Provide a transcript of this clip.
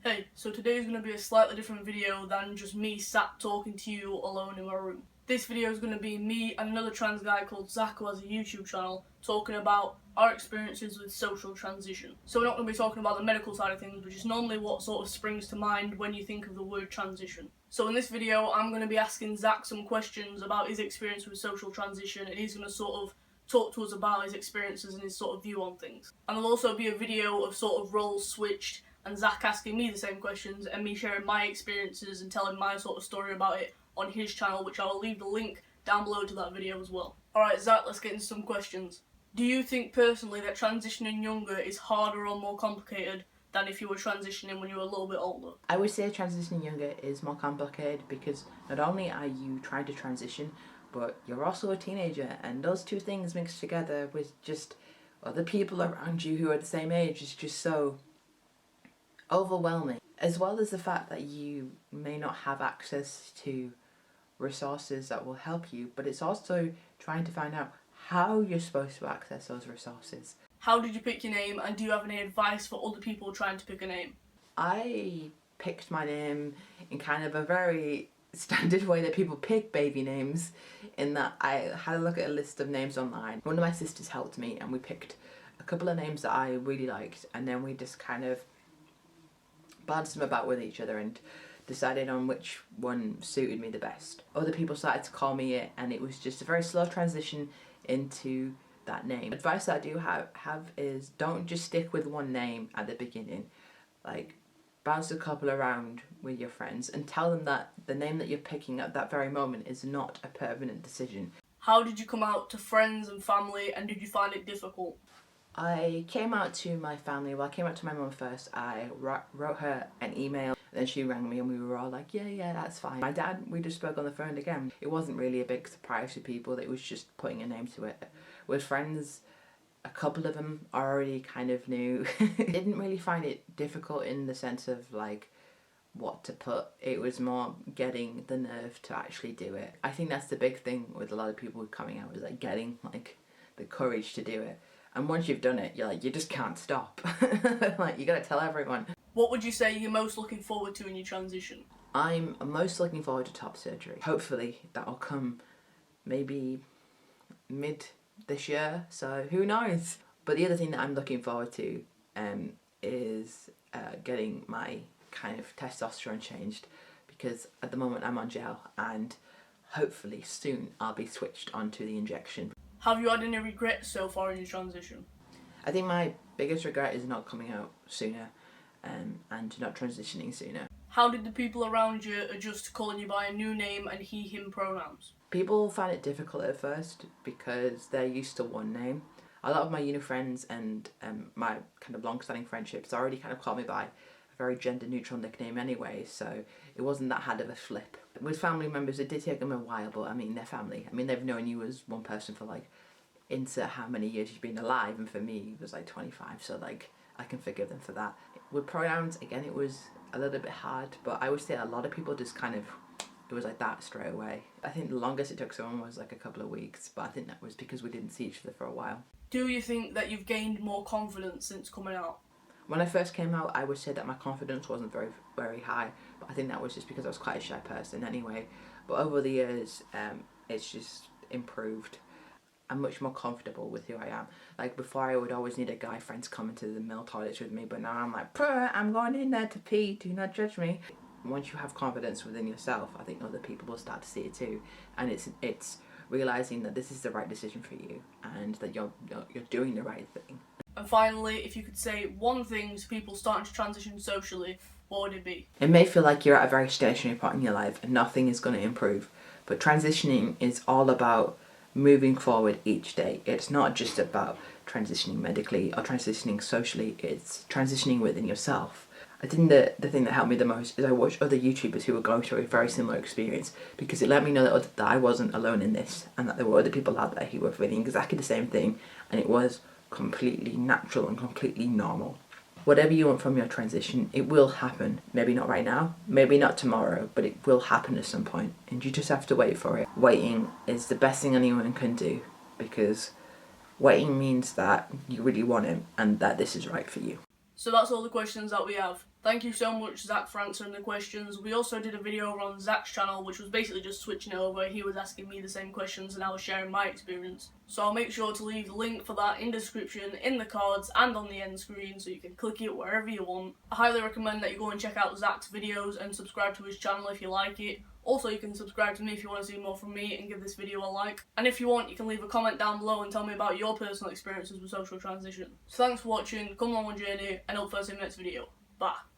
Hey, so today is going to be a slightly different video than just me sat talking to you alone in my room. This video is going to be me and another trans guy called Zach, who has a YouTube channel, talking about our experiences with social transition. So we're not going to be talking about the medical side of things, which is normally what sort of springs to mind when you think of the word transition. So in this video, I'm going to be asking Zach some questions about his experience with social transition, and he's going to sort of talk to us about his experiences and his sort of view on things. And there'll also be a video of sort of roles switched, and Zach asking me the same questions and me sharing my experiences and telling my sort of story about it on his channel, which I will leave the link down below to that video as well. Alright Zach, let's get into some questions. Do you think personally that transitioning younger is harder or more complicated than if you were transitioning when you were a little bit older? I would say transitioning younger is more complicated because not only are you trying to transition, but you're also a teenager, and those two things mixed together with just other people around you who are the same age is just so overwhelming. As well as the fact that you may not have access to resources that will help you, but it's also trying to find out how you're supposed to access those resources. How did you pick your name, and do you have any advice for other people trying to pick a name? I picked my name in kind of a very standard way that people pick baby names, in that I had a look at a list of names online. One of my sisters helped me and we picked a couple of names that I really liked, and then we just kind of bounced them about with each other and decided on which one suited me the best. Other people started to call me it, and it was just a very slow transition into that name. Advice that I do have is don't just stick with one name at the beginning. Like, bounce a couple around with your friends and tell them that the name that you're picking at that very moment is not a permanent decision. How did you come out to friends and family, and did you find it difficult? I came out to my family. Well, I came out to my mum first. I wrote her an email, then she rang me and we were all like, yeah, that's fine. My dad, we just spoke on the phone again. It wasn't really a big surprise to people. It was just putting a name to it. With friends, a couple of them already kind of knew. Didn't really find it difficult in the sense of like what to put. It was more getting the nerve to actually do it. I think that's the big thing with a lot of people coming out, is like getting like the courage to do it. And once you've done it, you're like, you just can't stop. Like, you gotta tell everyone. What would you say you're most looking forward to in your transition? I'm most looking forward to top surgery. Hopefully that'll come maybe mid this year, so who knows. But the other thing that I'm looking forward to is getting my kind of testosterone changed, because at the moment I'm on gel, and hopefully soon I'll be switched onto the injection. Have you had any regrets so far in your transition? I think my biggest regret is not coming out sooner and not transitioning sooner. How did the people around you adjust to calling you by a new name and he, him pronouns? People find it difficult at first because they're used to one name. A lot of my uni friends and my kind of long-standing friendships already kind of call me by a very gender-neutral nickname anyway, so it wasn't that hard of a flip. With family members, it did take them a while, but I mean, they're family. I mean, they've known you as one person for like, insert how many years you've been alive, and for me, it was like 25, so like, I can forgive them for that. With pronouns, again, it was a little bit hard, but I would say a lot of people just kind of, it was like that straight away. I think the longest it took someone was like a couple of weeks, but I think that was because we didn't see each other for a while. Do you think that you've gained more confidence since coming out? When I first came out, I would say that my confidence wasn't very high, but I think that was just because I was quite a shy person anyway. But over the years, it's just improved. I'm much more comfortable with who I am. Like before, I would always need a guy friend to come into the male toilets with me, but now I'm like, I'm going in there to pee, do not judge me. Once you have confidence within yourself, I think other people will start to see it too, and it's realising that this is the right decision for you and that you're doing the right thing. And finally, if you could say one thing to people starting to transition socially, what would it be? It may feel like you're at a very stationary part in your life and nothing is going to improve, but transitioning is all about moving forward each day. It's not just about transitioning medically or transitioning socially, it's transitioning within yourself. I think the thing that helped me the most is I watched other YouTubers who were going through a very similar experience, because it let me know that I wasn't alone in this, and that there were other people out there who were feeling exactly the same thing, and it was completely natural and completely normal. Whatever you want from your transition, it will happen. Maybe not right now, maybe not tomorrow, but it will happen at some point, and you just have to wait for it. Waiting is the best thing anyone can do, because waiting means that you really want it and that this is right for you. So that's all the questions that we have. Thank you so much, Zach, for answering the questions. We also did a video on Zach's channel, which was basically just switching it over. He was asking me the same questions and I was sharing my experience. So I'll make sure to leave the link for that in description, in the cards, and on the end screen, so you can click it wherever you want. I highly recommend that you go and check out Zach's videos and subscribe to his channel if you like it. Also, you can subscribe to me if you want to see more from me and give this video a like. And if you want, you can leave a comment down below and tell me about your personal experiences with social transition. So thanks for watching, come on one journey, and hope to see you in the next video. Bye.